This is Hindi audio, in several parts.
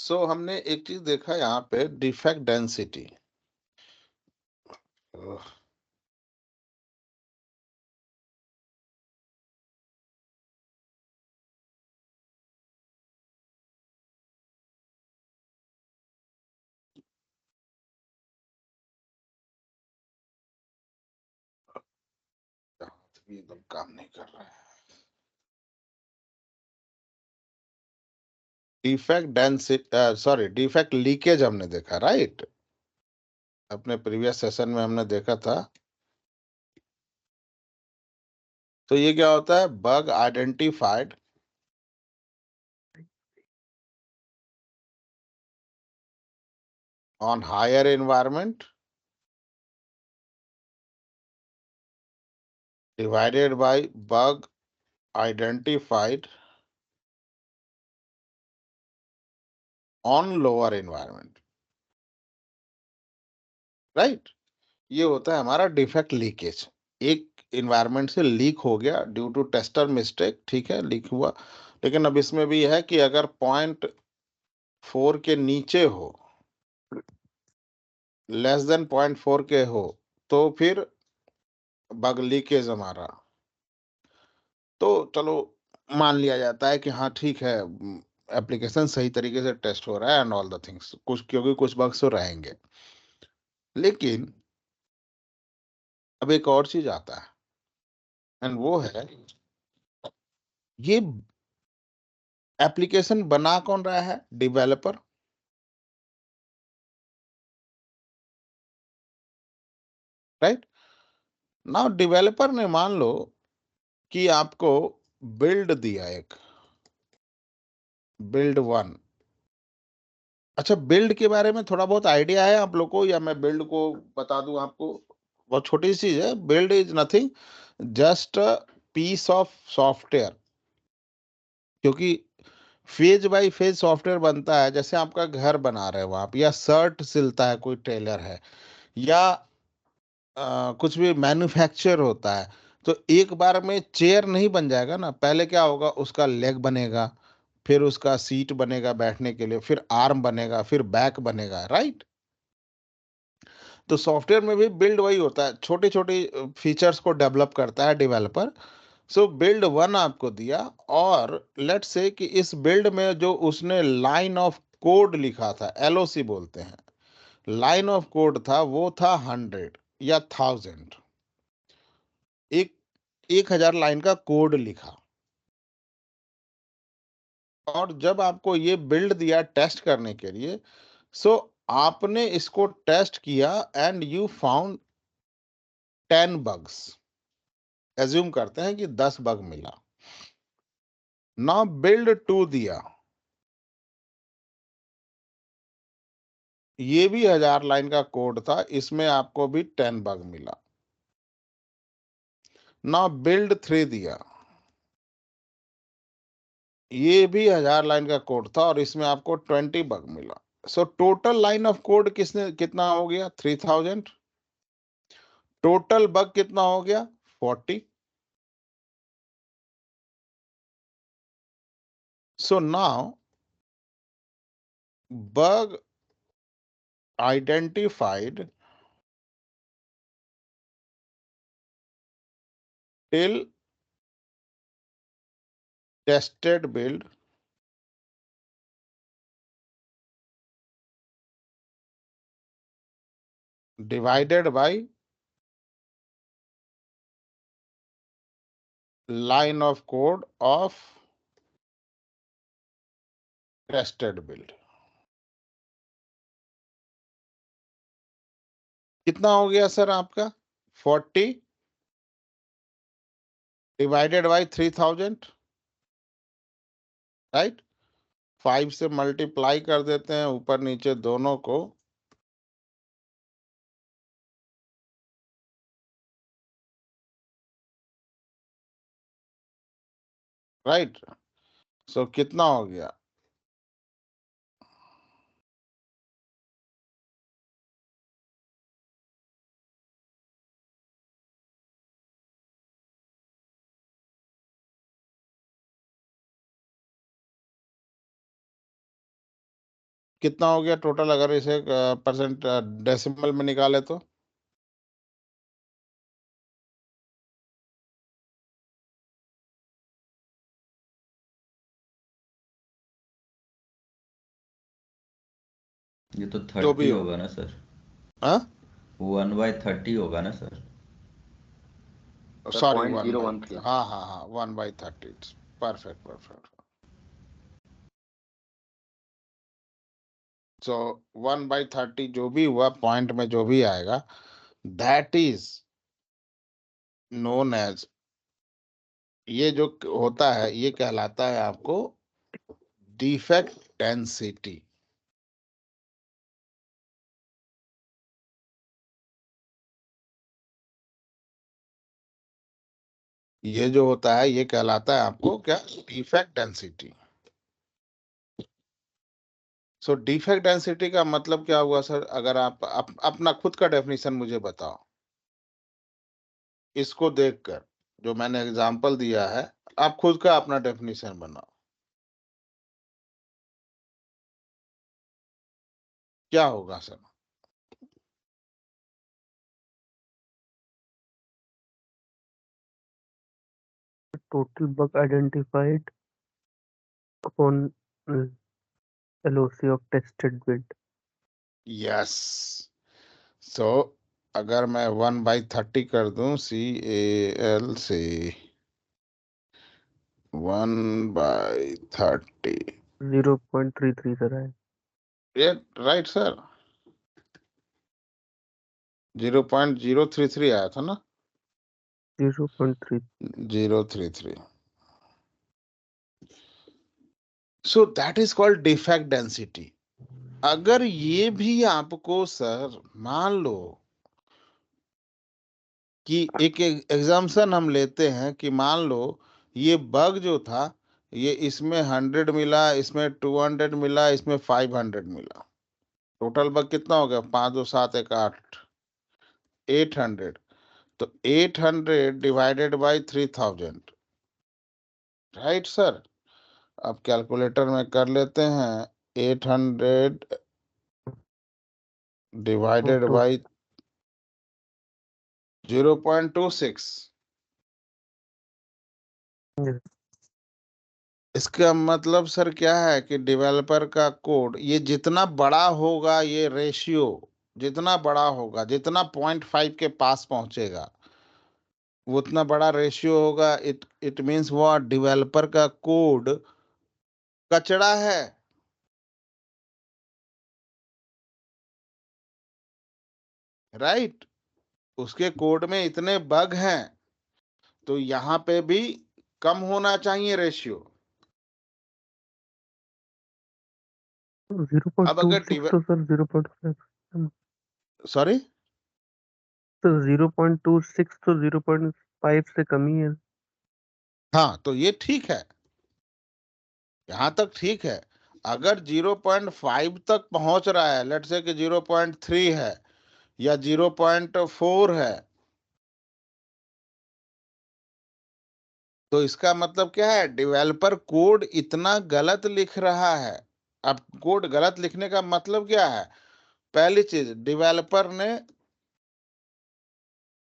सो हमने एक चीज देखा यहाँ पे डिफेक्ट डेंसिटी। एकदम काम नहीं कर रहा है। Defect density, sorry, defect leakage हमने देखा, राइट? अपने प्रीवियस सेशन में हमने देखा था। तो ये क्या होता है? Bug identified on higher environment divided by bug identified on lower environment, right? ये होता है हमारा डिफेक्ट लीकेज। एक एनवायरनमेंट से लीक हो गया ड्यू टू टेस्टर मिस्टेक, ठीक है, लीक हुआ। लेकिन अब इसमें भी है कि अगर 0.4 के नीचे हो, लेस देन 0.4 के हो, तो फिर बग लीकेज हमारा, तो चलो मान लिया जाता है कि हाँ ठीक है, एप्लीकेशन सही तरीके से टेस्ट हो रहा है एंड ऑल द थिंग्स, कुछ क्योंकि कुछ बग्स तो रहेंगे। लेकिन अब एक और चीज आता है एंड वो है, ये एप्लीकेशन बना कौन रहा है? Developer, right? नाउ डेवलपर ने मान लो कि आपको बिल्ड दिया, एक बिल्ड वन। अच्छा, बिल्ड के बारे में थोड़ा बहुत आइडिया है आप लोग को, या मैं बिल्ड को बता दूं आपको? बहुत छोटी सी चीज है। Build is nothing, just piece of software. क्योंकि फेज बाय फेज सॉफ्टवेयर बनता है। जैसे आपका घर बना रहे हो आप, या शर्ट सिलता है कोई टेलर है, या कुछ भी मैन्युफैक्चर होता है, तो एक बार में चेयर नहीं बन जाएगा ना। पहले क्या होगा, उसका लेग बनेगा, फिर उसका सीट बनेगा बैठने के लिए, फिर आर्म बनेगा, फिर बैक बनेगा, राइट? तो सॉफ्टवेयर में भी बिल्ड वही होता है, छोटी छोटी फीचर्स को डेवलप करता है डेवलपर। सो बिल्ड वन आपको दिया, और लेट्स से कि इस बिल्ड में जो उसने लाइन ऑफ कोड लिखा था, एलओसी बोलते हैं, लाइन ऑफ कोड था, वो था 100 या 1000। एक 1000 लाइन का कोड लिखा। और जब आपको ये बिल्ड दिया टेस्ट करने के लिए, सो आपने इसको टेस्ट किया and you found 10 bugs. Assume करते हैं कि 10 बग मिला। नाउ बिल्ड 2 दिया, ये भी 1000 लाइन का कोड था, इसमें आपको भी 10 बग मिला। नाउ बिल्ड 3 दिया, ये भी 1000 लाइन का कोड था, और इसमें आपको 20 बग मिला। So total line of code किसने कितना हो गया? 3000। टोटल बग कितना हो गया? 40। So now bug identified till tested build divided by line of code of tested build। कितना हो गया सर आपका? 40 डिवाइडेड बाई 3000, राइट? 5 से मल्टीप्लाई कर देते हैं ऊपर नीचे दोनों को, राइट? सो कितना हो गया? कितना हो गया टोटल, अगर इसे परसेंट डेसिमल में निकाले तो? ये तो जो भी 30 हो। होगा ना सर? हाँ, 1/30 होगा ना sir? Sir sorry, point 1 zero by, one three हाँ हाँ हाँ, 1/30। Perfect perfect. सो 1/30 जो भी हुआ पॉइंट में, जो भी आएगा, दैट इज नोन एज, ये जो होता है ये कहलाता है आपको डिफेक्ट डेंसिटी। ये जो होता है ये कहलाता है आपको क्या? Defect density. So defect density का मतलब क्या हुआ सर? अगर आप अपना खुद का डेफिनेशन मुझे बताओ, इसको देखकर जो मैंने एग्जांपल दिया है, आप खुद का अपना डेफिनेशन बनाओ, क्या होगा sir? total bug identified upon LOC of tested build. Yes. So अगर मैं 1/30 कर दूं, CAL से 1/30, 0.33 सर है। ये राइट सर, 0.033 आया था ना? 0.3 033। So that is called defect density. अगर ये भी आपको सर मान लो कि एक एग्जाम्पशन हम लेते हैं कि मान लो ये बग जो था, ये इसमें 100 मिला, इसमें 200 मिला, इसमें 500 मिला, टोटल बग कितना हो गया? 5 2 7 1 8, 800। तो 800 डिवाइडेड बाय 3000, राइट सर? अब कैलकुलेटर में कर लेते हैं, 800 डिवाइडेड तो बाय 0.26। इसका मतलब सर क्या है कि डेवलपर का कोड ये जितना बड़ा होगा, ये रेशियो जितना बड़ा होगा, जितना 0.5 के पास पहुंचेगा, वो उतना बड़ा रेशियो होगा। इट मीन्स वो डेवलपर का कोड कचड़ा है, राइट? उसके कोड में इतने बग हैं, तो यहाँ पे भी कम होना चाहिए रेशियो। अब अगर 0.26 तो सर 0.5 सॉरी, तो 0.26 तो 0.5 से कम ही है। हाँ, तो ये ठीक है, यहाँ तक ठीक है। अगर 0.5 तक पहुंच रहा है, लेट से कि 0.3 है या 0.4 है, तो इसका मतलब क्या है? डेवलपर कोड इतना गलत लिख रहा है। अब कोड गलत लिखने का मतलब क्या है? पहली चीज,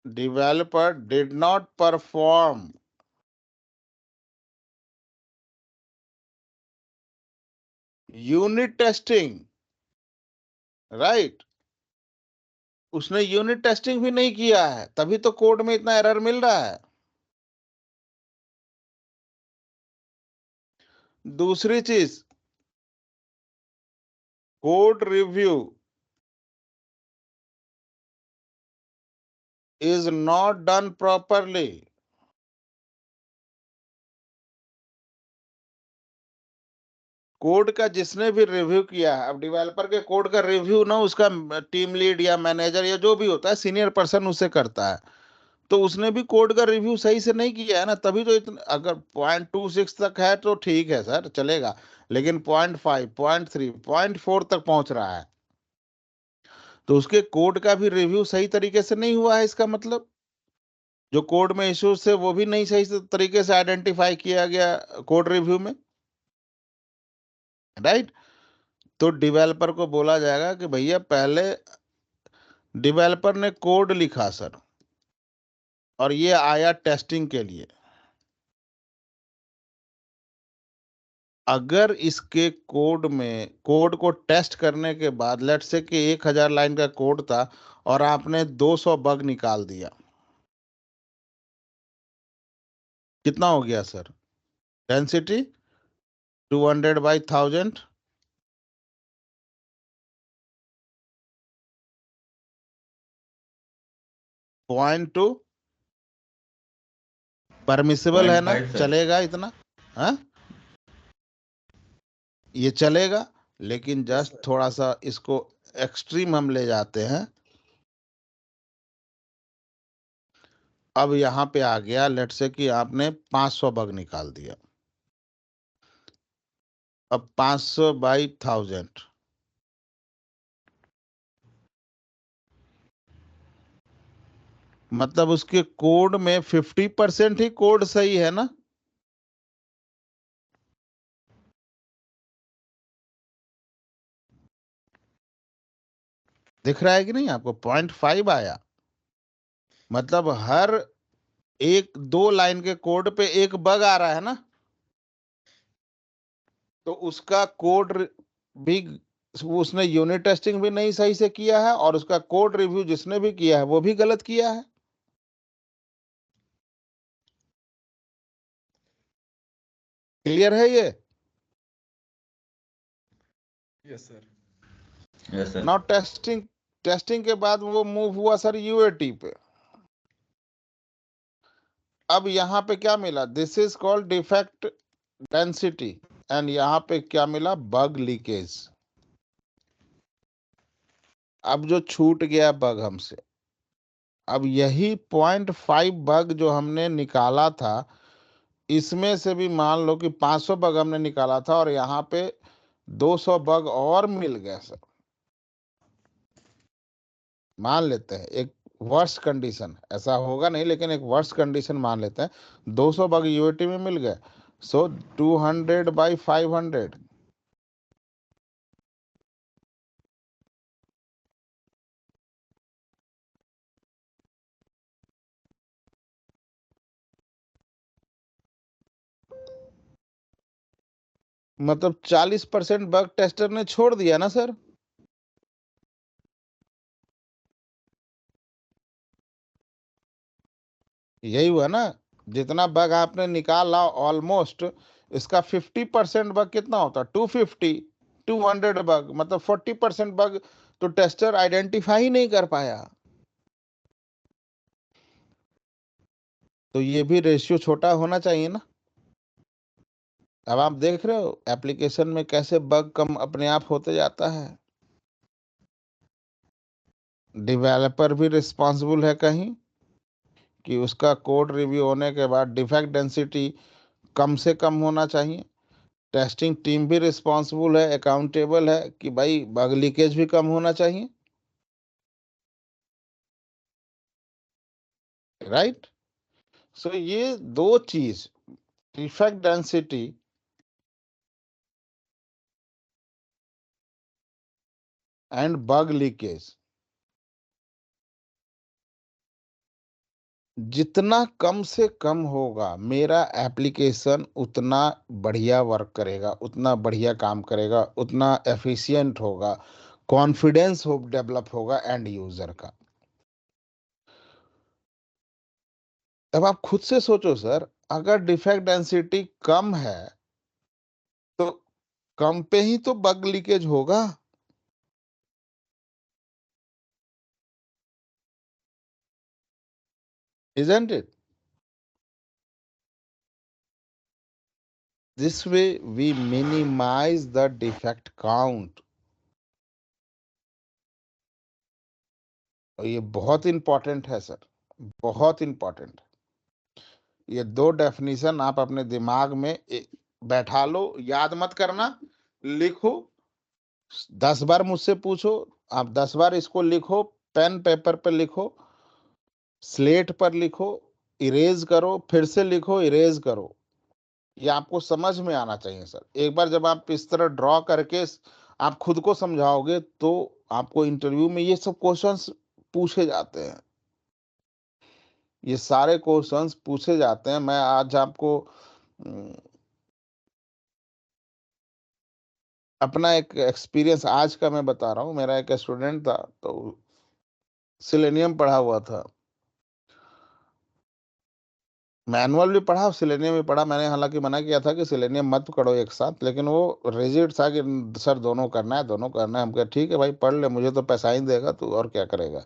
developer did not perform unit testing, right? उसने यूनिट टेस्टिंग भी नहीं किया है, तभी तो कोड में इतना एरर मिल रहा है। दूसरी चीज, code review is not done properly. Code का जिसने भी रिव्यू किया है, अब डेवलपर के कोड का रिव्यू ना उसका टीम लीड या मैनेजर या जो भी होता है, सीनियर पर्सन उसे करता है, तो उसने भी कोड का रिव्यू सही से नहीं किया है ना, तभी तो इतना, अगर 0.26 तक है तो ठीक है सर, चलेगा, लेकिन 0.5 0.3 0.4 तक पहुंच रहा है, तो उसके कोड का भी रिव्यू सही तरीके से नहीं हुआ है। इसका मतलब जो कोड में इश्यूज थे वो भी नहीं सही से तरीके से आइडेंटिफाई किया गया कोड रिव्यू में, राइट? तो डेवलपर को बोला जाएगा कि भैया पहले डेवलपर ने कोड लिखा सर, और ये आया टेस्टिंग के लिए। अगर इसके कोड को टेस्ट करने के बाद लेट से कि 1000 लाइन का कोड था और आपने 200 बग निकाल दिया, कितना हो गया सर? डेंसिटी 200/1000, .2 परमिसिबल है ना? 0.5 सर। चलेगा इतना? हाँ, ये चलेगा, लेकिन जस्ट थोड़ा सा इसको एक्सट्रीम हम ले जाते हैं। अब यहाँ पे आ गया लेट से कि आपने 500 बग निकाल दिया। अब 500/1000, मतलब उसके कोड में 50% ही कोड सही है ना? दिख रहा है कि नहीं आपको? 0.5 आया, मतलब हर 1-2 लाइन के कोड पे एक बग आ रहा है ना? तो उसका कोड भी, उसने यूनिट टेस्टिंग भी नहीं सही से किया है, और उसका कोड रिव्यू जिसने भी किया है वो भी गलत किया है। क्लियर है ये? Yes sir. Yes sir. Now testing के बाद वो मूव हुआ सर यूएटी पे। अब यहाँ पे क्या मिला? This is called defect density, and यहाँ पे क्या मिला? Bug leakage. अब जो छूट गया बग हमसे, अब यही 0.5 बग जो हमने निकाला था, इसमें से भी मान लो कि 500 बग हमने निकाला था और यहाँ पे 200 बग और मिल गए सर। मान लेते हैं एक वर्स्ट कंडीशन, ऐसा होगा नहीं लेकिन एक वर्स्ट कंडीशन मान लेते हैं, 200 बग यूएटी में मिल गए। सो 200/500, मतलब 40% बग टेस्टर ने छोड़ दिया ना सर? यही हुआ ना? जितना बग आपने निकाला ऑलमोस्ट, इसका 50% बग कितना होता? 250, 200 बग, मतलब 40% बग तो टेस्टर आइडेंटिफाई नहीं कर पाया। तो ये भी रेशियो छोटा होना चाहिए ना? अब आप देख रहे हो एप्लीकेशन में कैसे बग कम अपने आप होते जाता है। डेवलपर भी रिस्पॉन्सिबल है कहीं कि उसका कोड रिव्यू होने के बाद डिफेक्ट डेंसिटी कम से कम होना चाहिए। टेस्टिंग टीम भी रिस्पॉन्सिबल है, अकाउंटेबल है कि भाई बग लीकेज भी कम होना चाहिए, राइट? सो ये दो चीज, defect density and bug leakage, जितना कम से कम होगा मेरा एप्लीकेशन उतना बढ़िया वर्क करेगा, उतना बढ़िया काम करेगा, उतना एफिशिएंट होगा, कॉन्फिडेंस हो डेवलप होगा एंड यूजर का। अब आप खुद से सोचो सर, अगर डिफेक्ट डेंसिटी कम है तो कम पे ही तो बग लीकेज होगा, isn't it? This way we minimize the defect count. और ये बहुत इंपॉर्टेंट है सर, बहुत इंपॉर्टेंट। ये दो डेफिनेशन आप अपने दिमाग में बैठा लो, याद मत करना, लिखो। 10 बार मुझसे पूछो, आप 10 बार इसको लिखो, पेन पेपर पे लिखो, स्लेट पर लिखो, इरेज करो, फिर से लिखो, इरेज करो। ये आपको समझ में आना चाहिए सर। एक बार जब आप इस तरह ड्रॉ करके आप खुद को समझाओगे तो आपको इंटरव्यू में ये सब क्वेश्चंस पूछे जाते हैं, ये सारे क्वेश्चंस पूछे जाते हैं। मैं आज आपको अपना एक एक्सपीरियंस आज का मैं बता रहा हूँ। मेरा एक स्टूडेंट था, तो सिलेनियम पढ़ा हुआ था, मैनुअल भी पढ़ा, सिलेनियम भी पढ़ा। मैंने हालांकि मना किया था कि सिलेनियम मत पढ़ो एक साथ, लेकिन वो रिजिड था कि सर दोनों करना है, दोनों करना है। हम कहा ठीक है भाई पढ़ ले, मुझे तो पैसा ही देगा तू, और क्या करेगा।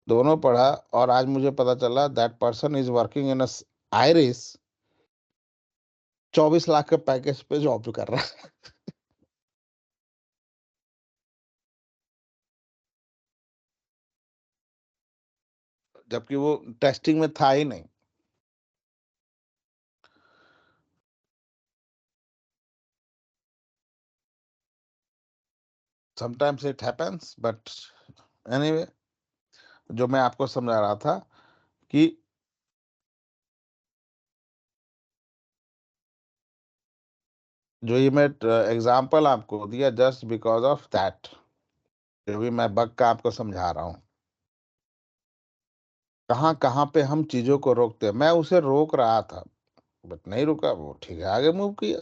दोनों पढ़ा, और आज मुझे पता चला that person is working in iris, 24 lakh के पैकेज पे जॉब कर रहा है। जबकि वो टेस्टिंग में था ही नहीं। Sometimes it happens, but anyway, जो मैं आपको समझा रहा था कि जो ये मैं एग्जांपल आपको दिया जस्ट बिकॉज ऑफ दैट, जो भी मैं बग का आपको समझा रहा हूँ, कहाँ कहाँ पे हम चीजों को रोकते हैं। मैं उसे रोक रहा था, बट नहीं रुका वो, ठीक है, आगे मूव किया।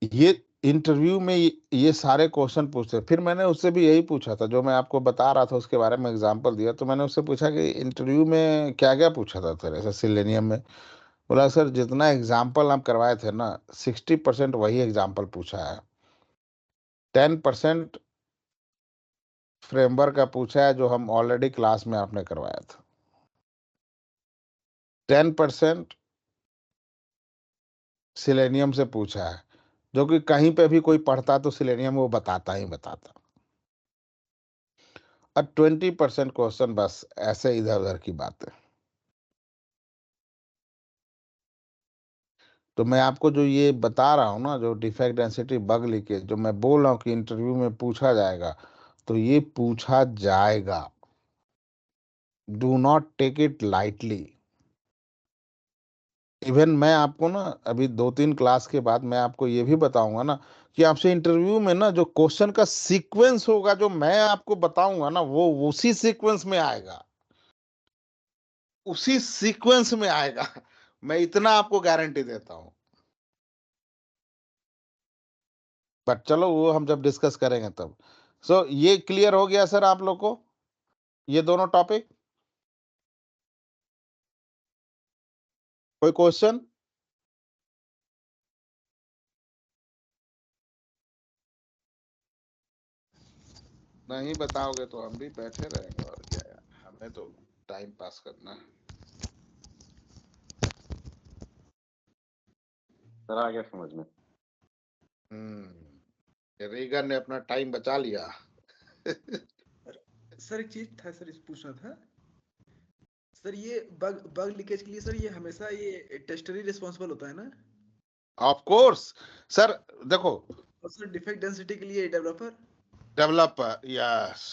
ये इंटरव्यू में ये सारे क्वेश्चन पूछते। फिर मैंने उससे भी यही पूछा था, जो मैं आपको बता रहा था उसके बारे में एग्जांपल दिया। तो मैंने उससे पूछा कि इंटरव्यू में क्या क्या पूछा था तेरे से सिलेनियम में। बोला सर जितना एग्जाम्पल आप करवाए थे ना, 60% वही एग्जाम्पल पूछा है, 10% फ्रेमवर्क का पूछा है जो हम ऑलरेडी क्लास में आपने करवाया था, 10% सिलेनियम से पूछा है, जो कि कहीं पे भी कोई पढ़ता तो सिलेनियम वो बताता ही बताता, और 20% क्वेश्चन बस ऐसे इधर उधर की बातें। तो मैं आपको जो ये बता रहा हूँ ना, जो डिफेक्ट डेंसिटी बग लीकेज, जो मैं बोल रहा हूँ कि इंटरव्यू में पूछा जाएगा, तो ये पूछा जाएगा। Do not take it lightly. Even मैं आपको ना अभी 2-3 क्लास के बाद मैं आपको ये भी बताऊंगा ना कि आपसे इंटरव्यू में ना जो क्वेश्चन का सीक्वेंस होगा, जो मैं आपको बताऊंगा ना, वो उसी सीक्वेंस में आएगा, उसी सीक्वेंस में आएगा। मैं इतना आपको गारंटी देता हूं। बट चलो वो हम जब डिस्कस करेंगे तब। सो ये क्लियर हो गया सर आप लोग को, ये दोनों टॉपिक? कोई क्वेश्चन? नहीं बताओगे तो हम भी बैठे रहेंगे, और क्या यार, हमें तो टाइम पास करना है। सर आ गया समझ में। रीगन ने अपना टाइम बचा लिया। सर एक चीज था सर, इस पूछना था सर, ये बग बग लीकेज के लिए सर ये हमेशा ये टेस्टर ही रिस्पॉन्सिबल होता है ना? ऑफ कोर्स सर, देखो, और सर डिफेक्ट डेंसिटी के लिए डेवलपर? Developer, yes.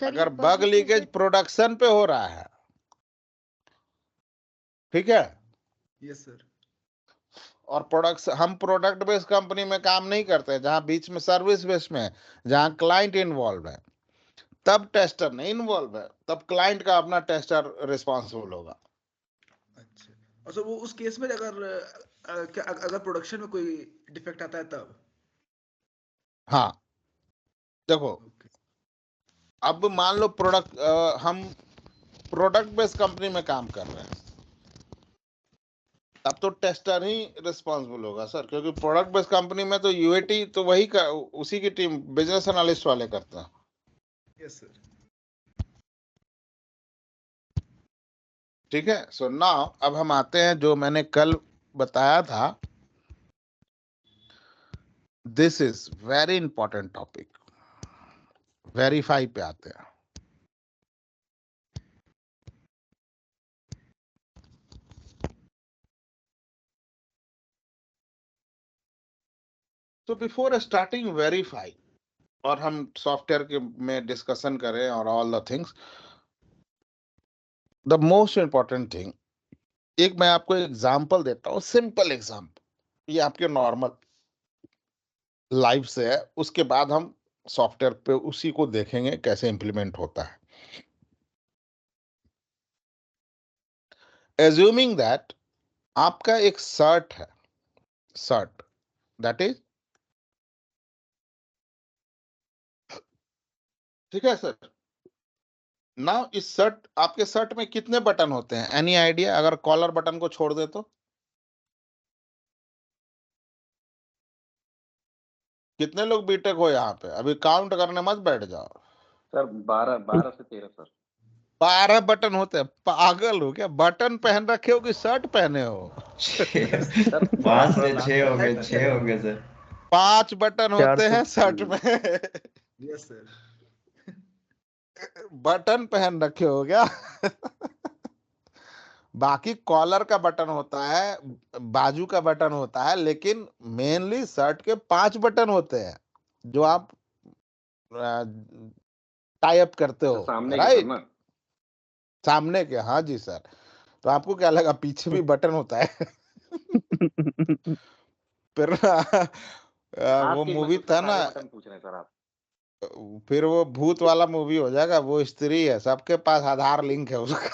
अगर बग लीकेज प्रोडक्शन पे हो रहा है, ठीक है, यस सर। और प्रोडक्शन, हम प्रोडक्ट बेस्ड कंपनी में काम नहीं करते जहां बीच में सर्विस बेस्ड में है, जहां क्लाइंट इन्वॉल्व है, तब टेस्टर नहीं इन्वॉल्व है, तब क्लाइंट का अपना टेस्टर रिस्पॉन्सिबल होगा। अच्छा, और सर वो उस केस में अगर अगर प्रोडक्शन में कोई डिफेक्ट आता है तब? हाँ, देखो, ओके। अब मान लो हम प्रोडक्ट बेस्ड कंपनी में काम कर रहे हैं, तब तो टेस्टर ही रिस्पॉन्सिबल होगा सर, क्योंकि प्रोडक्ट बेस्ड कंपनी में तो यूएटी तो वही का, उसी की टीम बिजनेस एनालिस्ट वाले करते हैं। Yes sir. ठीक है। सो नाउ अब हम आते हैं जो मैंने कल बताया था, this is very important topic, verify पे आते हैं। तो बिफोर स्टार्टिंग वेरीफाई, और हम सॉफ्टवेयर के में डिस्कशन करें और all the things, the most important thing, एक मैं आपको एग्जांपल देता हूँ, सिंपल एग्जांपल, ये आपके नॉर्मल लाइफ से है, उसके बाद हम सॉफ्टवेयर पे उसी को देखेंगे कैसे इंप्लीमेंट होता है। एज्यूमिंग दैट आपका एक शर्ट है, शर्ट दैट इज, ठीक है सर। नाउ इस शर्ट, आपके शर्ट में कितने बटन होते हैं? Any idea? अगर कॉलर बटन को छोड़ दे तो कितने लोग बीटेक हो यहाँ पे? अभी काउंट करने मत बैठ जाओ। सर 12 से 13 सर। 12 बटन होते हैं? पागल हो क्या? बटन पहन रखे हो कि शर्ट पहने हो? सर 5 से लास्ट 6 हो में गए, 6 हो गए सर। 5 बटन चार होते तो हैं शर्ट में। Yes sir. बटन पहन रखे हो क्या? बाकी कॉलर का बटन होता है, बाजू का बटन होता है, लेकिन मेनली शर्ट के 5 बटन होते हैं जो आप टाई अप करते तो हो, सामने के सर राइट? ना। सामने के, हाँ जी सर। तो आपको क्या लगा पीछे भी बटन होता है? फिर वो आपके मूवी मतलब सर था ना, सारे बटन पूछ रहे हैं सर आप। फिर वो भूत वाला मूवी हो जाएगा, वो स्त्री है, सबके पास आधार लिंक है उसका।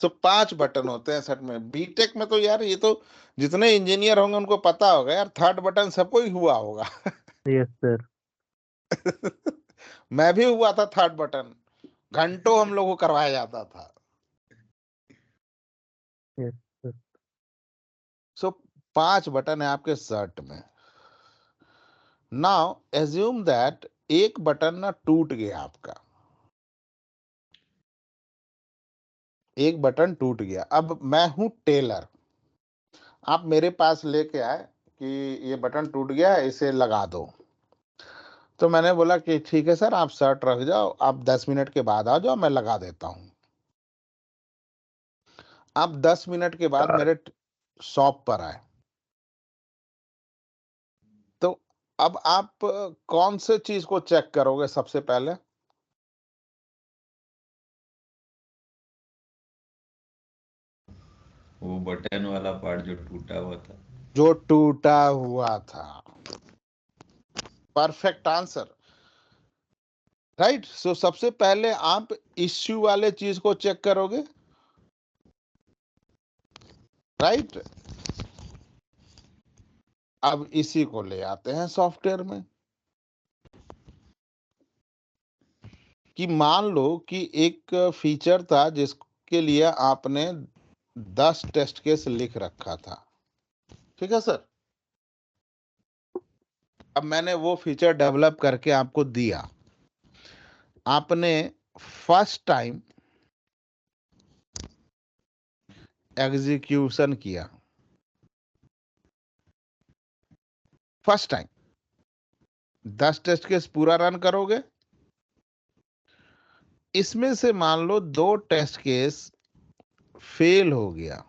तो 5 बटन होते हैं सेट में। बीटेक में तो यार ये तो जितने इंजीनियर होंगे उनको पता होगा यार, थर्ड बटन सबको ही हुआ होगा। Yes sir. मैं भी हुआ था थर्ड बटन, घंटों हम लोग को करवाया जाता था। Yes sir. सो 5 बटन है आपके शर्ट में। नाउ एज्यूम दैट एक बटन ना टूट गया आपका, एक बटन टूट गया। अब मैं हूं टेलर, आप मेरे पास लेके आए कि ये बटन टूट गया है, इसे लगा दो। तो मैंने बोला कि ठीक है सर, आप शर्ट रख जाओ, आप 10 मिनट के बाद आ जाओ, मैं लगा देता हूं। आप 10 मिनट के बाद मेरे शॉप पर आए, तो अब आप कौन से चीज को चेक करोगे सबसे पहले? वो बटन वाला पार्ट जो टूटा हुआ था। जो टूटा हुआ था। Perfect answer, right. सो सबसे पहले आप इश्यू वाले चीज को चेक करोगे, राइट। अब इसी को ले आते हैं सॉफ्टवेयर में, कि मान लो कि एक फीचर था जिसके लिए आपने 10 टेस्ट केस लिख रखा था, ठीक है सर। अब मैंने वो फीचर डेवलप करके आपको दिया, आपने फर्स्ट टाइम एग्जीक्यूशन किया, फर्स्ट टाइम 10 टेस्ट केस पूरा रन करोगे, इसमें से मान लो 2 टेस्ट केस फेल हो गया,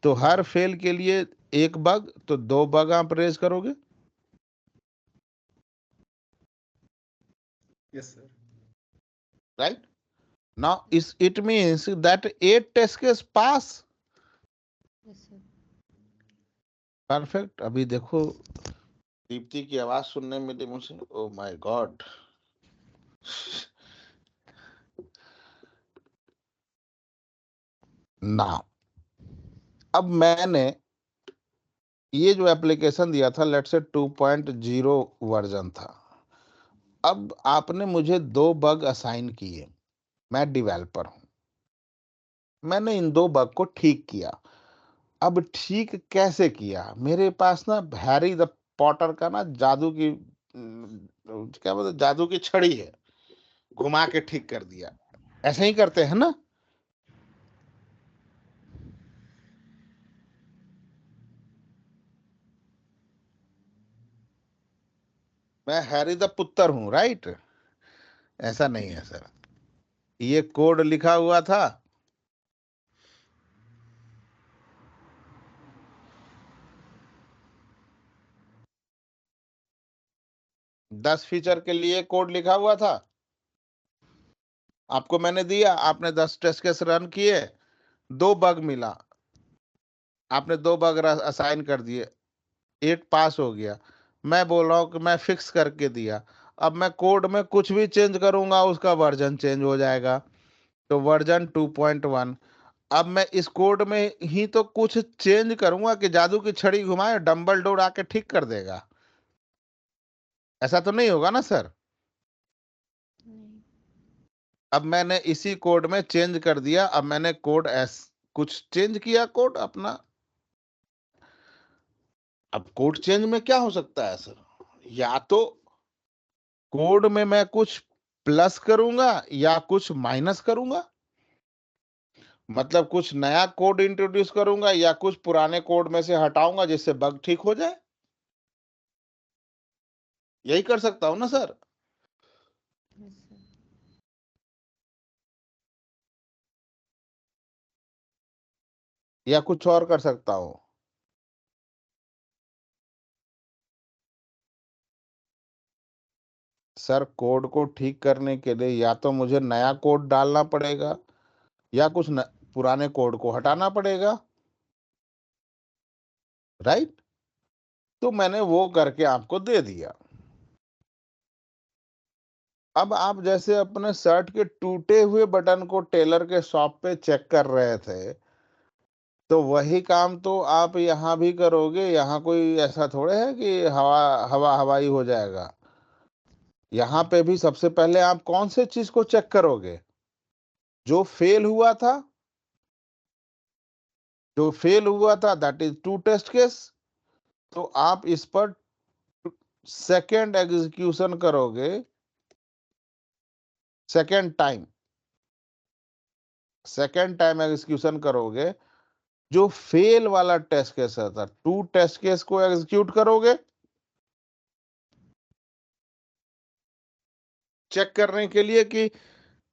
तो हर फेल के लिए एक बग, तो 2 बग आप रेज करोगे, yes sir. Right. Now is it means that 8 test case pass. Perfect. अभी देखो दीप्ति की आवाज सुनने मिली मुझे, ओ माय गॉड। नाउ अब मैंने ये जो एप्लीकेशन दिया था, लेट्स से 2.0 वर्जन था। अब आपने मुझे 2 बग असाइन किए, मैं डेवलपर हूं, मैंने इन 2 बग को ठीक किया। अब ठीक कैसे किया? मेरे पास ना हैरी द पॉटर का ना जादू की क्या बोलते, जादू की छड़ी है, घुमा के ठीक कर दिया। ऐसे ही करते हैं ना? मैं हैरी द पुत्र हूं, राइट? ऐसा नहीं है सर, ये कोड लिखा हुआ था, 10 फीचर के लिए कोड लिखा हुआ था, आपको मैंने दिया, आपने 10 टेस्ट केस रन किए, 2 बग मिला, आपने 2 बग असाइन कर दिए, 8 पास हो गया। मैं बोल रहा हूँ कि मैं फिक्स करके दिया, अब मैं कोड में कुछ भी चेंज करूंगा उसका वर्जन चेंज हो जाएगा, तो वर्जन 2.1। अब मैं इस कोड में ही तो कुछ चेंज करूंगा कि जादू की छड़ी घुमाए डंबल डोर आके ठीक कर देगा, ऐसा तो नहीं होगा ना सर। अब मैंने इसी कोड में चेंज कर दिया, अब मैंने कोड कुछ चेंज किया कोड अपना। अब कोड चेंज में क्या हो सकता है सर, या तो कोड में मैं कुछ प्लस करूंगा या कुछ माइनस करूंगा, मतलब कुछ नया कोड इंट्रोड्यूस करूंगा या कुछ पुराने कोड में से हटाऊंगा जिससे बग ठीक हो जाए, यही कर सकता हूं ना सर। या कुछ और कर सकता हूं। सर कोड को ठीक करने के लिए या तो मुझे नया कोड डालना पड़ेगा या कुछ पुराने कोड को हटाना पड़ेगा, राइट। तो मैंने वो करके आपको दे दिया। अब आप जैसे अपने शर्ट के टूटे हुए बटन को टेलर के शॉप पे चेक कर रहे थे, तो वही काम तो आप यहाँ भी करोगे। यहाँ कोई ऐसा थोड़े है कि हवाई हो जाएगा। यहाँ पे भी सबसे पहले आप कौन से चीज को चेक करोगे, जो फेल हुआ था, दैट इज 2 टेस्ट केस। तो आप इस पर सेकेंड एग्जीक्यूशन करोगे, सेकेंड टाइम एग्जीक्यूशन करोगे। जो फेल वाला टेस्ट केस था, 2 टेस्ट केस को एग्जीक्यूट करोगे चेक करने के लिए कि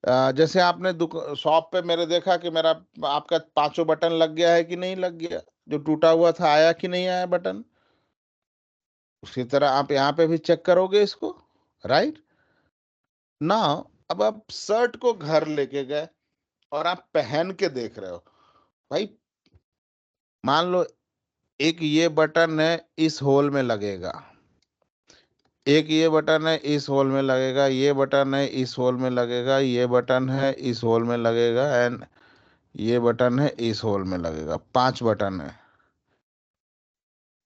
जैसे आपने शॉप पे मेरे देखा कि मेरा आपका 5 बटन लग गया है कि नहीं लग गया, जो टूटा हुआ था आया कि नहीं आया बटन, उसी तरह आप यहाँ पे भी चेक करोगे इसको, राइट ना। अब आप शर्ट को घर लेके गए और आप पहन के देख रहे हो, भाई मान लो एक ये बटन है इस होल में लगेगा, एक ये बटन है इस होल में लगेगा, ये बटन है इस होल में लगेगा, ये बटन है इस होल में लगेगा, एंड ये बटन है इस होल में लगेगा। 5 बटन है।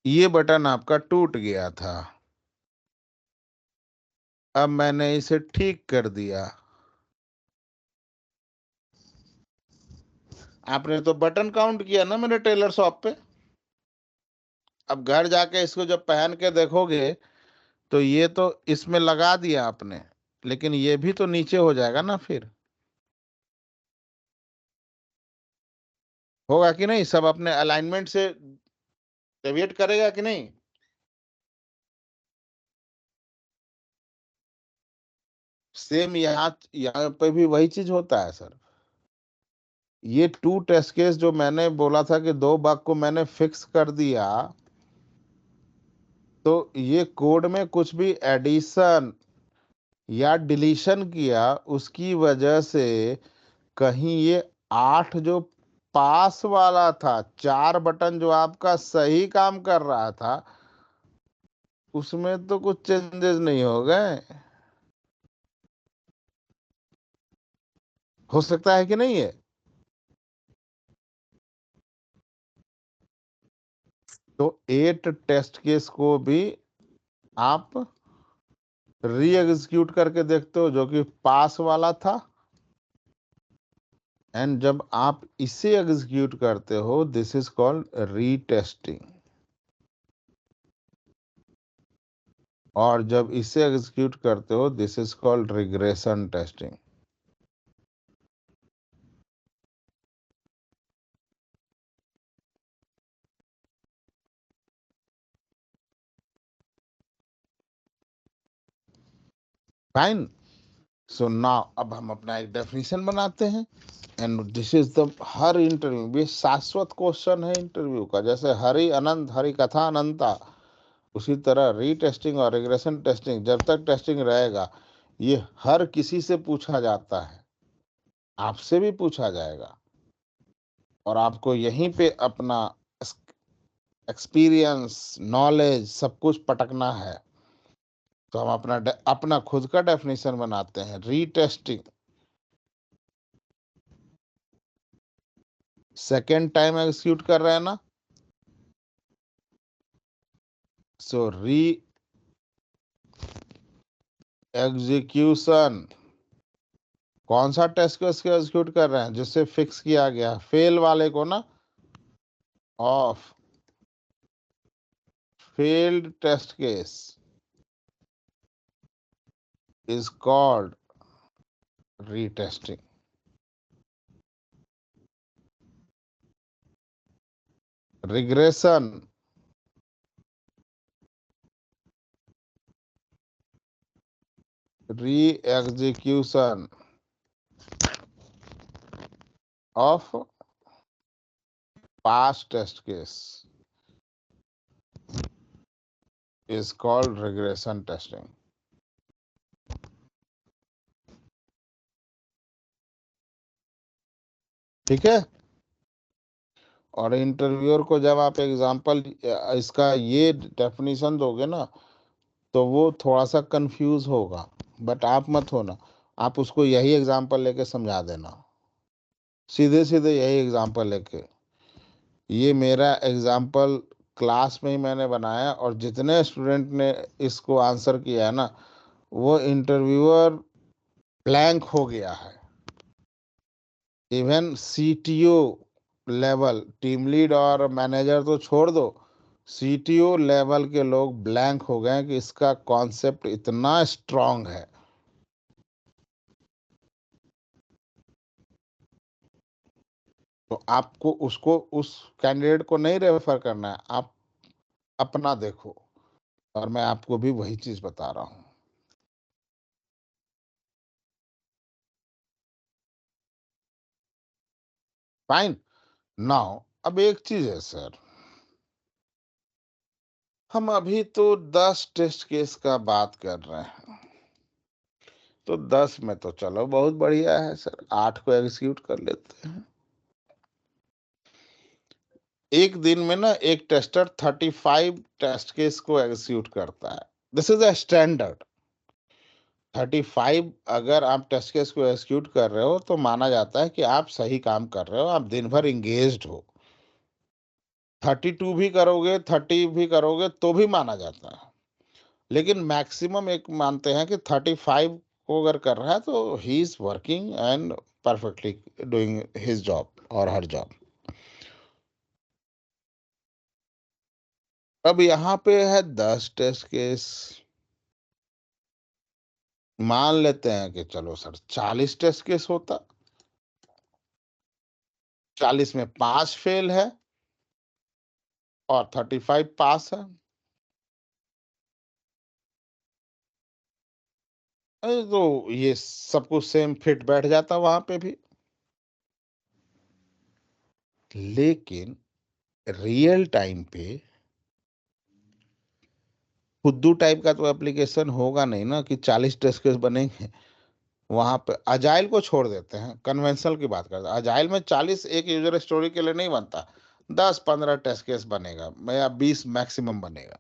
ये बटन आपका टूट गया था, अब मैंने इसे ठीक कर दिया। आपने तो बटन काउंट किया ना मेरे टेलर शॉप पे। अब घर जाके इसको जब पहन के देखोगे तो ये तो इसमें लगा दिया आपने, लेकिन ये भी तो नीचे हो जाएगा ना, फिर होगा कि नहीं, सब अपने अलाइनमेंट से डेविएट करेगा कि नहीं। सेम यहाँ पे भी वही चीज होता है सर। ये 2 टेस्ट केस जो मैंने बोला था कि 2 बग को मैंने फिक्स कर दिया, तो ये कोड में कुछ भी एडिशन या डिलीशन किया, उसकी वजह से कहीं ये 8 जो पास वाला था, 4 बटन जो आपका सही काम कर रहा था, उसमें तो कुछ चेंजेस नहीं हो गए। हो सकता है कि नहीं है। तो 8 टेस्ट केस को भी आप री एग्जीक्यूट करके देखते हो, जो कि पास वाला था, एंड जब आप इसे एग्जीक्यूट करते हो, दिस इज कॉल्ड रीटेस्टिंग। और जब इसे एग्जीक्यूट करते हो, this is called regression testing. Fine. So now अब हम अपना एक डेफिनेशन बनाते हैं, and this is the her interview, ये शाश्वत क्वेश्चन है इंटरव्यू का। जैसे हरि अनंत, हरि कथा अनंता, उसी तरह रीटेस्टिंग और रिग्रेशन टेस्टिंग, जब तक टेस्टिंग रहेगा, ये हर किसी से पूछा जाता है, आपसे भी पूछा जाएगा, और आपको यहीं पे अपना एक्सपीरियंस, नॉलेज सब कुछ पटकना है। तो हम अपना खुद का डेफिनेशन बनाते हैं। रीटेस्टिंग, सेकेंड टाइम एग्जीक्यूट कर रहे हैं ना, सो री एग्जीक्यूशन, कौन सा टेस्ट केस को एग्जीक्यूट कर रहे हैं, जिससे फिक्स किया गया, फेल वाले को ना, of failed test case is called retesting. Regression, re-execution of past test case is called regression testing. ठीक है। और इंटरव्यूअर को जब आप एग्जांपल इसका ये डेफिनेशन दोगे ना, तो वो थोड़ा सा कंफ्यूज होगा, बट आप मत होना, आप उसको यही एग्जांपल लेके समझा देना, सीधे सीधे यही एग्जांपल लेके। ये मेरा एग्जांपल क्लास में ही मैंने बनाया, और जितने स्टूडेंट ने इसको आंसर किया है ना, वो इंटरव्यूअर ब्लैंक हो गया है। Even CTO level, team lead और मैनेजर तो छोड़ दो, सीटीओ लेवल के लोग ब्लैंक हो गए कि इसका कॉन्सेप्ट इतना स्ट्रांग है। तो आपको उसको, उस कैंडिडेट को नहीं रेफर करना है, आप अपना देखो, और मैं आपको भी वही चीज बता रहा हूं। फाइन। नाउ अब एक चीज है सर, हम अभी तो 10 टेस्ट केस का बात कर रहे हैं, तो 10 में तो चलो बहुत बढ़िया है सर, 8 को एग्जीक्यूट कर लेते हैं। एक दिन में ना एक टेस्टर 35 टेस्ट केस को एग्जीक्यूट करता है। This is a standard. 35 अगर आप टेस्ट केस को एग्जीक्यूट कर रहे हो तो माना जाता है कि आप सही काम कर रहे हो, आप दिन भर इंगेज्ड हो। 32 भी करोगे, 30 भी करोगे तो भी माना जाता है, लेकिन मैक्सिमम एक मानते हैं कि 35 को अगर कर रहा है तो he is working and perfectly doing his job और हर जॉब। अब यहाँ पे है 10 टेस्ट केस, मान लेते हैं कि चलो सर 40 टेस्ट केस होता, 40 में 5 फेल है और 35 पास है। अरे तो ये सब कुछ सेम फिट बैठ जाता वहां पे भी। लेकिन रियल टाइम पे खुद्दू टाइप का तो एप्लीकेशन होगा नहीं ना कि 40 टेस्ट केस बनेंगे। वहां पे अजाइल को छोड़ देते हैं, कन्वेंशनल की बात करते हैं। अजाइल में 40 एक यूजर स्टोरी के लिए नहीं बनता, 10-15 टेस्ट केस बनेगा या 20 मैक्सिमम बनेगा।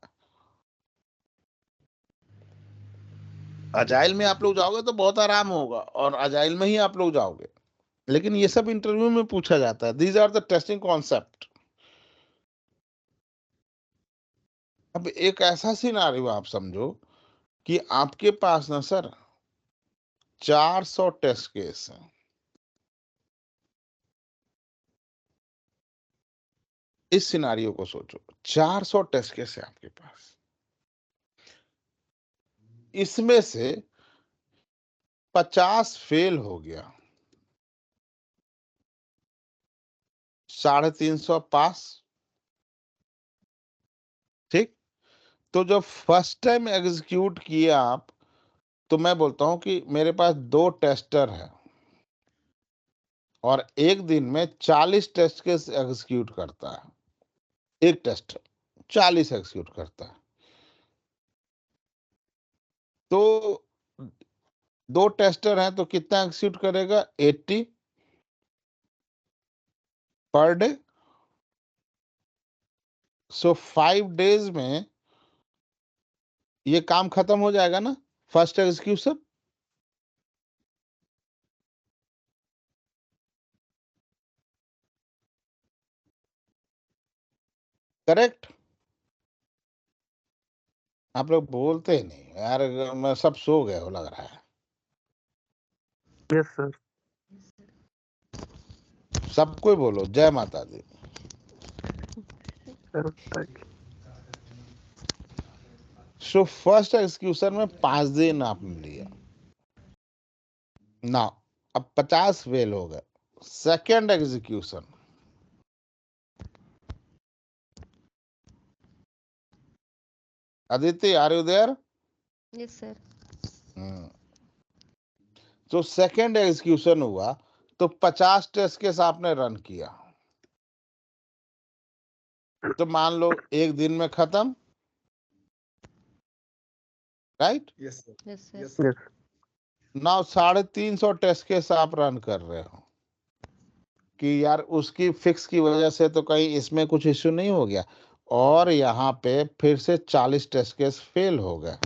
अजाइल में आप लोग जाओगे तो बहुत आराम होगा, और अजाइल में ही आप लोग जाओगे, लेकिन ये सब इंटरव्यू में पूछा जाता है। These are the testing concept. अब एक ऐसा सिनारियो आप समझो कि आपके पास ना सर 400 टेस्ट केस है। इस सिनारियो को सोचो, 400 टेस्ट केस है आपके पास, इसमें से 50 फेल हो गया, 350 पास। ठीक, तो जब फर्स्ट टाइम एग्जीक्यूट किया आप, तो मैं बोलता हूं कि मेरे पास 2 टेस्टर है और एक दिन में 40 टेस्ट केस एग्जीक्यूट करता है। एक टेस्टर 40 एग्जीक्यूट करता है, तो 2 टेस्टर हैं तो कितना एक्सिक्यूट करेगा? 80 पर डे। सो 5 डेज में ये काम खत्म हो जाएगा ना, फर्स्ट एग्जीक्यूशन। करेक्ट? आप लोग बोलते ही नहीं यार, मैं सब सो गए हो लग रहा है। Yes sir. सबको ही बोलो जय माता दी। Sir thank you. So first execution में 5 दिन आपने लिया ना, अब 50 फेल हो गए। Second execution, Aditi are you there? Yes sir. तो सेकेंड एग्जीक्यूशन हुआ तो 50 टेस्ट केस आपने रन किया, तो मान लो एक दिन में खत्म, right? Yes sir. Yes sir. Yes sir. Yes now 350 test case आप रन कर रहे हो कि यार उसकी फिक्स की वजह से तो कहीं इसमें कुछ इश्यू नहीं हो गया, और यहाँ पे फिर से 40 टेस्ट केस फेल हो गए।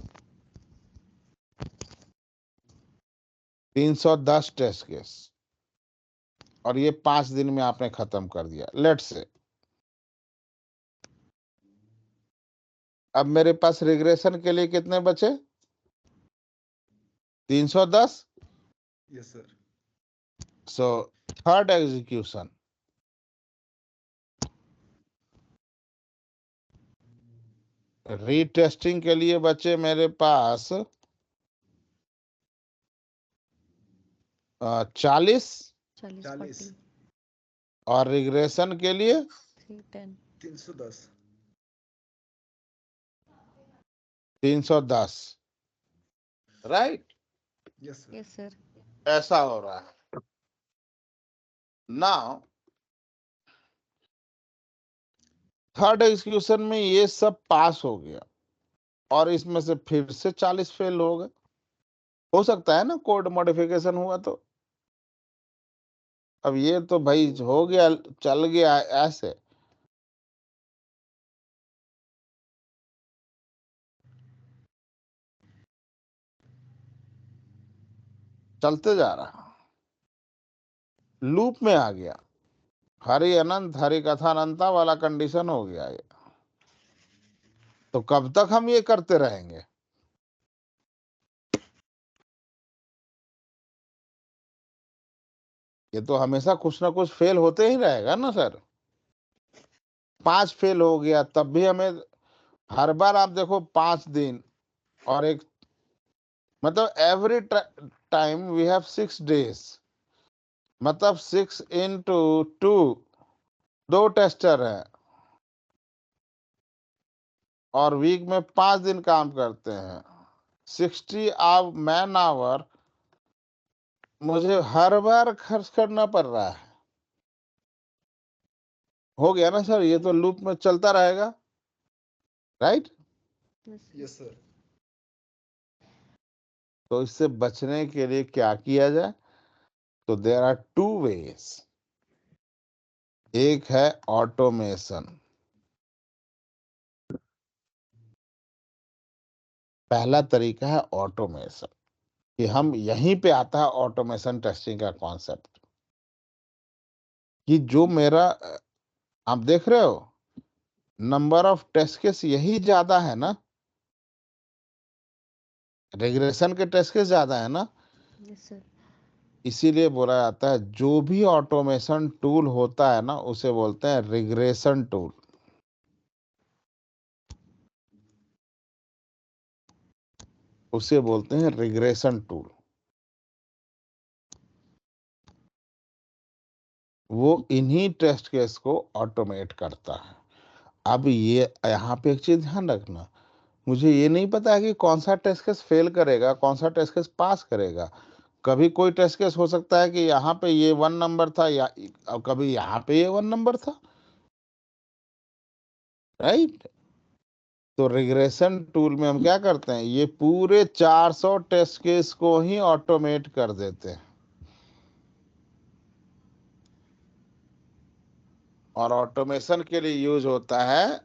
310 टेस्ट केस, और ये 5 दिन में आपने खत्म कर दिया, लेट्स से। अब मेरे पास रिग्रेशन के लिए कितने बचे? 310। Yes sir. So third execution, retesting के लिए बचे मेरे पास 40, 40 40 40 और रिग्रेशन के लिए 310 310। 310, right? Yes sir. Yes sir. ऐसा हो रहा है। नाउ थर्ड एग्जीक्यूशन में ये सब पास हो गया, और इसमें से फिर से 40 फेल हो गए। हो सकता है ना कोड मॉडिफिकेशन हुआ तो। अब ये तो भाई हो गया, चल गया ऐसे। चलते जा रहा, लूप में आ गया, हरि अनंत हरि कथा अनंता वाला कंडीशन हो गया ये। तो कब तक हम ये करते रहेंगे? ये तो हमेशा कुछ ना कुछ फेल होते ही रहेगा ना सर। 5 फेल हो गया तब भी हमें हर बार, आप देखो 5 दिन और एक, मतलब every time we have 6 days, मतलब 6 into 2, 2 टेस्टर हैं और वीक में 5 दिन काम करते हैं। 60 मैन आवर मुझे हर बार खर्च करना पड़ रहा है। हो गया ना सर? ये तो लूप में चलता रहेगा, राइट? Yes sir. तो इससे बचने के लिए क्या किया जाए? तो देयर आर 2 वेज। एक है ऑटोमेशन। पहला तरीका है ऑटोमेशन, कि हम यहीं पे आता है ऑटोमेशन टेस्टिंग का कॉन्सेप्ट, कि जो मेरा आप देख रहे हो नंबर ऑफ टेस्ट केस यही ज्यादा है ना, रिग्रेशन के टेस्ट केस ज्यादा है ना, यस सर। इसीलिए बोला जाता है जो भी ऑटोमेशन टूल होता है ना उसे बोलते हैं रिग्रेशन टूल। उसे बोलते हैं रिग्रेशन टूल। वो इन्हीं टेस्ट केस को ऑटोमेट करता है। अब ये यहाँ पे एक चीज ध्यान रखना, मुझे ये नहीं पता है कि कौन सा टेस्ट केस फेल करेगा, कौन सा टेस्ट केस पास करेगा। कभी कोई टेस्ट केस हो सकता है कि यहाँ पे ये 1 नंबर था, या कभी यहाँ पे ये 1 नंबर था, राइट? तो रिग्रेशन टूल में हम क्या करते हैं, ये पूरे 400 टेस्ट केस को ही ऑटोमेट कर देते हैं। और ऑटोमेशन के लिए यूज होता है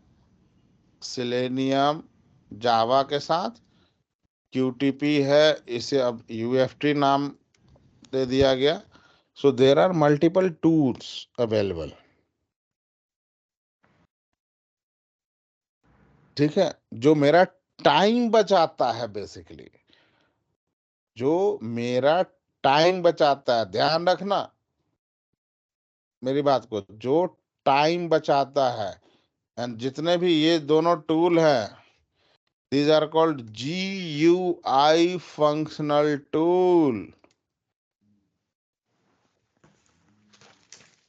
सिलेनियम जावा के साथ। QTP है, इसे अब UFT नाम दे दिया गया। So there are multiple tools available. ठीक है, जो मेरा टाइम बचाता है, बेसिकली जो मेरा टाइम बचाता है, ध्यान रखना मेरी बात को, जो टाइम बचाता है। एंड जितने भी ये दोनों टूल हैं, these are called GUI functional tool.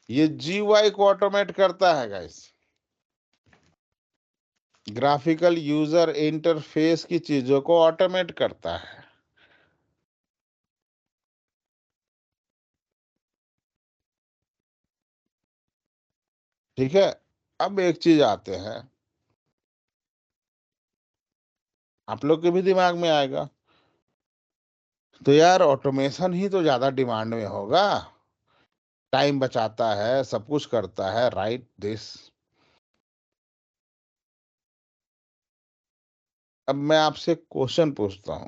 ये GUI को ऑटोमेट करता है गाइस, ग्राफिकल यूजर इंटरफेस की चीजों को ऑटोमेट करता है। ठीक है, अब एक चीज आते हैं, आप लोग के भी दिमाग में आएगा, तो यार ऑटोमेशन ही तो ज्यादा डिमांड में होगा, टाइम बचाता है, सब कुछ करता है, राइट दिस। अब मैं आपसे क्वेश्चन पूछता हूं,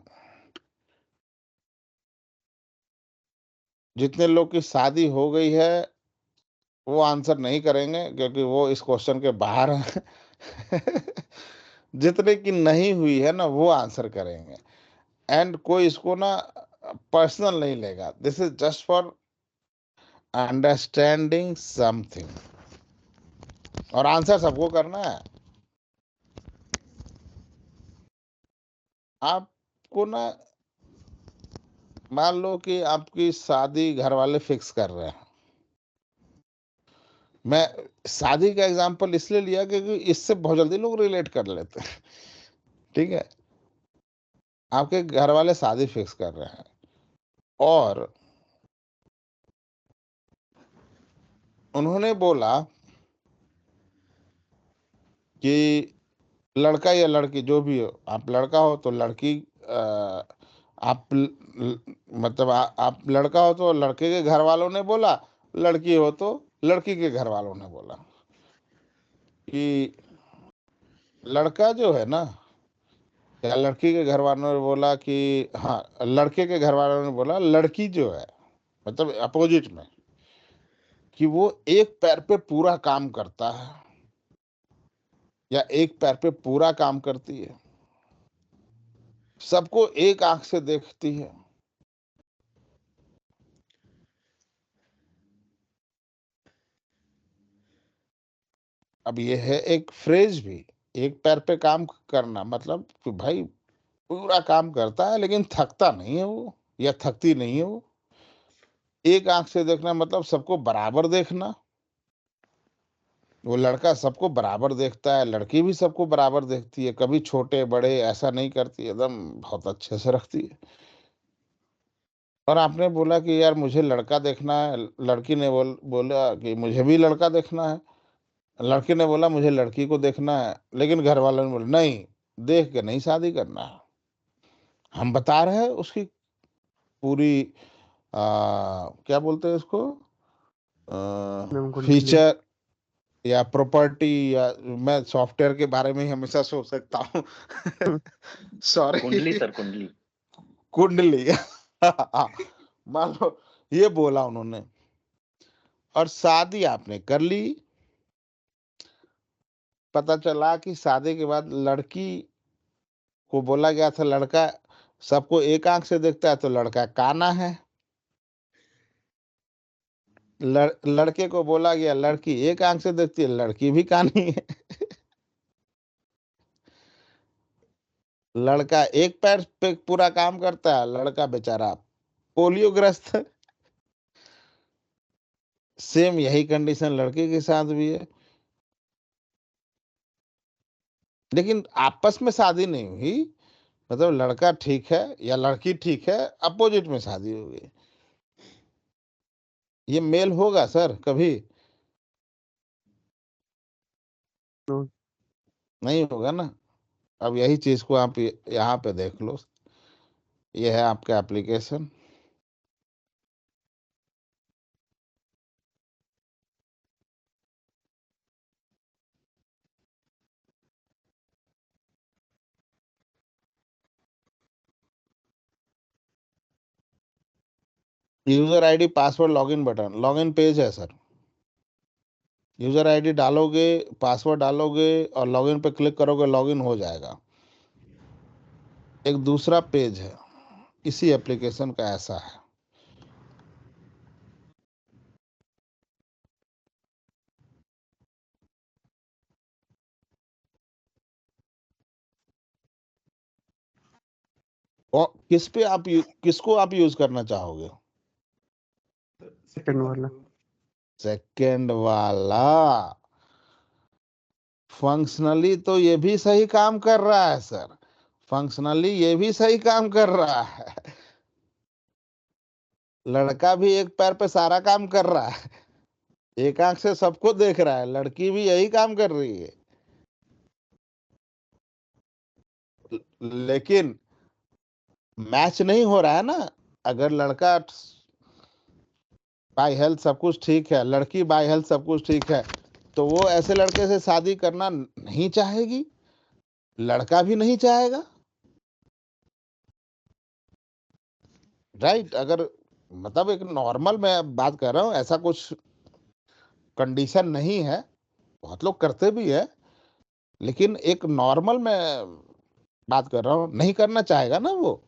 जितने लोग की शादी हो गई है वो आंसर नहीं करेंगे क्योंकि वो इस क्वेश्चन के बाहर हैं। जितने की नहीं हुई है ना वो आंसर करेंगे। एंड कोई इसको ना पर्सनल नहीं लेगा, this is just for understanding something, और आंसर सबको करना है। आपको ना, मान लो कि आपकी शादी घर वाले फिक्स कर रहे हैं। मैं शादी का एग्जांपल इसलिए लिया क्योंकि इससे बहुत जल्दी लोग रिलेट कर लेते हैं। ठीक है, आपके घर वाले शादी फिक्स कर रहे हैं और उन्होंने बोला कि लड़का या लड़की जो भी हो, आप लड़का हो तो लड़की, आप मतलब आप लड़का हो तो लड़के के घर वालों ने बोला, लड़की हो तो लड़की के घर वालों ने बोला कि लड़का जो है ना, या लड़की के घर वालों ने बोला कि हाँ, लड़के के घर वालों ने बोला लड़की जो है, मतलब अपोजिट में, कि वो एक पैर पे पूरा काम करता है या एक पैर पे पूरा काम करती है, सबको एक आंख से देखती है। अब ये है एक फ्रेज भी, एक पैर पे काम करना, मतलब कि भाई पूरा काम करता है लेकिन थकता नहीं है वो, या थकती नहीं है वो। एक आंख से देखना मतलब सबको बराबर देखना, वो लड़का सबको बराबर देखता है, लड़की भी सबको बराबर देखती है, कभी छोटे बड़े ऐसा नहीं करती, एकदम बहुत अच्छे से रखती है। और आपने बोला कि यार मुझे लड़का देखना है, लड़की ने बोला कि मुझे भी लड़का देखना है, लड़के ने बोला मुझे लड़की को देखना है, लेकिन घर वालों ने बोला नहीं, देख के नहीं शादी करना है। हम बता रहे हैं उसकी पूरी क्या बोलते हैं उसको, एकदम कुंडली। फीचर या प्रॉपर्टी, या मैं सॉफ्टवेयर के बारे में ही हमेशा सोच सकता हूँ। सॉरी, कुंडली सर, कुंडली। कुंडली। मान लो ये बोला उन्होंने, और शादी आपने कर ली, पता चला कि शादी के बाद लड़की को बोला गया था लड़का सबको एक आंख से देखता है तो लड़का काना है, लड़के को बोला गया लड़की एक आंख से देखती है, लड़की भी कानी है। लड़का एक पैर पे पूरा काम करता है, लड़का बेचारा पोलियोग्रस्त है। सेम यही कंडीशन लड़के के साथ भी है, लेकिन आपस में शादी नहीं हुई, मतलब लड़का ठीक है या लड़की ठीक है, अपोजिट में शादी हो गई। ये मेल होगा सर कभी? नो। नहीं होगा ना। अब यही चीज को आप यहाँ पे देख लो, ये है आपका application. User ID password login button, login page है सर। यूजर आईडी डालोगे, पासवर्ड डालोगे और लॉगिन पे क्लिक करोगे, लॉगिन हो जाएगा। एक दूसरा पेज है इसी एप्लीकेशन का, ऐसा है। और किस पे आप किसको आप यूज करना चाहोगे? सेकंड वाला। सेकंड वाला फंक्शनली तो ये भी सही काम कर रहा है सर, फंक्शनली ये भी सही काम कर रहा है। लड़का भी एक पैर पे सारा काम कर रहा है, एक आंख से सबको देख रहा है, लड़की भी यही काम कर रही है। लेकिन मैच नहीं हो रहा है ना। अगर लड़का बाय हेल्थ सब कुछ ठीक है, लड़की बाय हेल्थ सब कुछ ठीक है, तो वो ऐसे लड़के से शादी करना नहीं चाहेगी, लड़का भी नहीं चाहेगा, राइट? अगर मतलब एक नॉर्मल मैं बात कर रहा हूँ, ऐसा कुछ कंडीशन नहीं है, बहुत लोग करते भी है, लेकिन एक नॉर्मल मैं बात कर रहा हूँ, नहीं करना चाहेगा ना वो।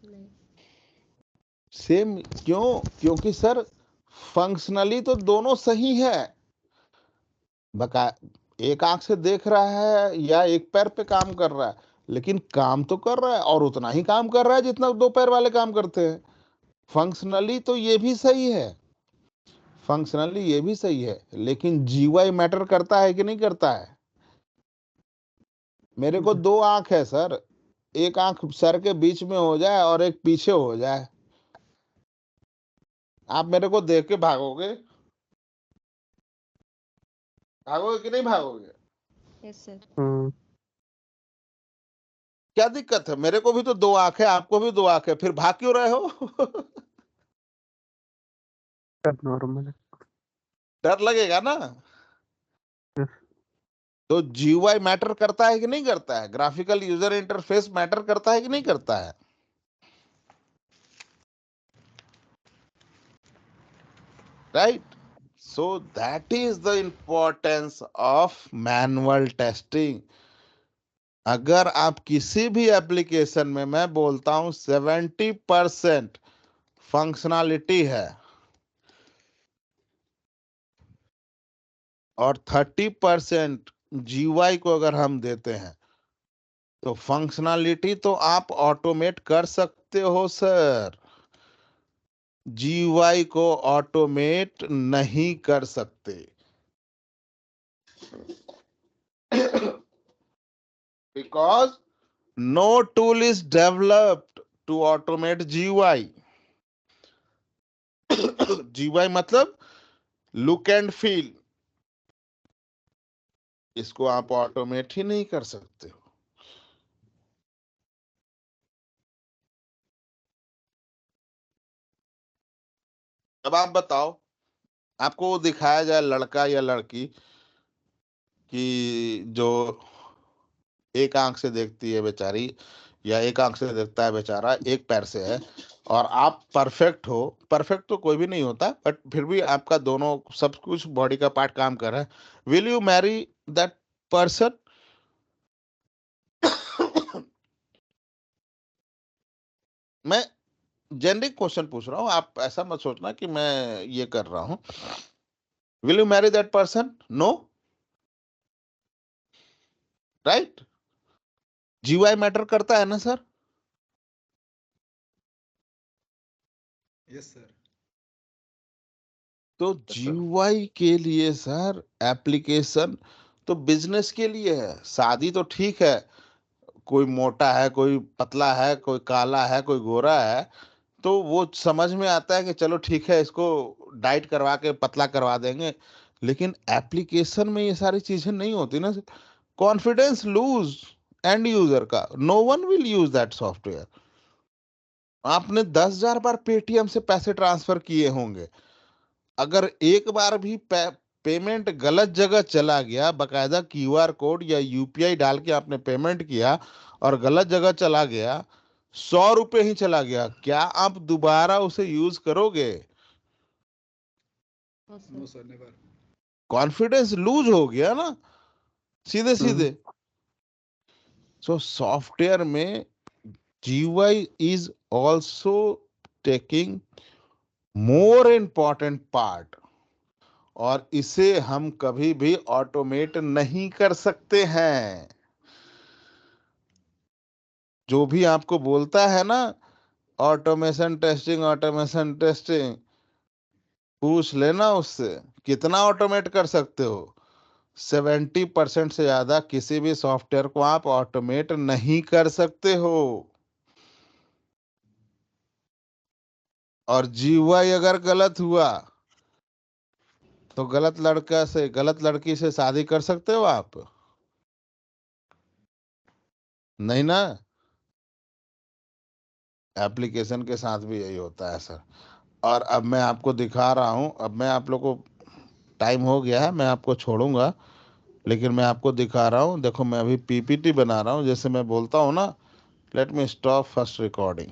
नहीं। सेम क्यों? क्योंकि सर फंक्शनली तो दोनों सही है। बका एक आंख से देख रहा है या एक पैर पे काम कर रहा है, लेकिन काम तो कर रहा है और उतना ही काम कर रहा है जितना दो पैर वाले काम करते हैं। फंक्शनली तो ये भी सही है, फंक्शनली ये भी सही है, लेकिन जीवाई मैटर करता है कि नहीं करता है? मेरे को दो आंख है सर, एक आंख सर के बीच में हो जाए और एक पीछे हो जाए, आप मेरे को देख के भागोगे? भागोगे कि नहीं भागोगे? Yes sir. क्या दिक्कत है? मेरे को भी तो दो आंख है, आपको भी दो आंख है, फिर भाग क्यों रहे हो? सब नॉर्मल है। डर लगेगा ना। Yes. तो जीयूआई मैटर करता है कि नहीं करता है? ग्राफिकल यूजर इंटरफेस मैटर करता है कि नहीं करता है? Right? So that is the importance of manual testing. अगर आप किसी भी एप्लीकेशन में, मैं बोलता हूं 70% फंक्शनैलिटी है और 30% जीयूआई को अगर हम देते हैं, तो फंक्शनैलिटी तो आप ऑटोमेट कर सकते हो सर, जीयूआई को ऑटोमेट नहीं कर सकते। Because no tool is developed to automate GUI. GUI मतलब लुक एंड फील, इसको आप ऑटोमेट ही नहीं कर सकते हो। अब आप बताओ, आपको वो दिखाया जाए लड़का या लड़की कि जो एक आंख से देखती है बेचारी, या एक आंख से देखता है बेचारा, एक पैर से है, और आप परफेक्ट हो। परफेक्ट तो कोई भी नहीं होता, बट फिर भी आपका दोनों सब कुछ बॉडी का पार्ट काम कर रहा है। Will you marry that person? मैं जेनरिक क्वेश्चन पूछ रहा हूँ, आप ऐसा मत सोचना कि मैं ये कर रहा हूँ। Will you marry that person? No, right? जीवाई मैटर करता है ना सर? Yes sir. तो जीवाई के लिए सर एप्लीकेशन तो बिजनेस के लिए है। शादी तो ठीक है, कोई मोटा है, कोई पतला है, कोई काला है, कोई गोरा है, तो वो समझ में आता है कि चलो ठीक है, इसको डाइट करवा के पतला करवा देंगे। लेकिन एप्लीकेशन में ये सारी चीजें नहीं होती ना। कॉन्फिडेंस लूज एंड यूजर का, no one will use that software. आपने 10,000 बार पेटीएम से पैसे ट्रांसफर किए होंगे, अगर एक बार भी पेमेंट गलत जगह चला गया, बकायदा क्यूआर कोड या यूपीआई डाल के आपने पेमेंट किया और गलत जगह चला गया, 100 रुपए ही चला गया, क्या आप दोबारा उसे यूज करोगे? No no sir. Sir never. Confidence lose हो गया ना, सीधे सीधे। सो सॉफ्टवेयर में GUI is also taking more important part, और इसे हम कभी भी ऑटोमेट नहीं कर सकते हैं। जो भी आपको बोलता है ना ऑटोमेशन टेस्टिंग, पूछ लेना उससे कितना ऑटोमेट कर सकते हो। 70% से ज्यादा किसी भी सॉफ्टवेयर को आप ऑटोमेट नहीं कर सकते हो। और GUI अगर गलत हुआ तो गलत लड़की से शादी कर सकते हो आप? नहीं ना। एप्लीकेशन के साथ भी यही होता है सर। और अब मैं आपको दिखा रहा हूं, अब मैं आप लोग को, टाइम हो गया है, मैं आपको छोड़ूंगा, लेकिन मैं आपको दिखा रहा हूं। देखो मैं अभी PPT बना रहा हूं, जैसे मैं बोलता हूं ना, let me stop first recording.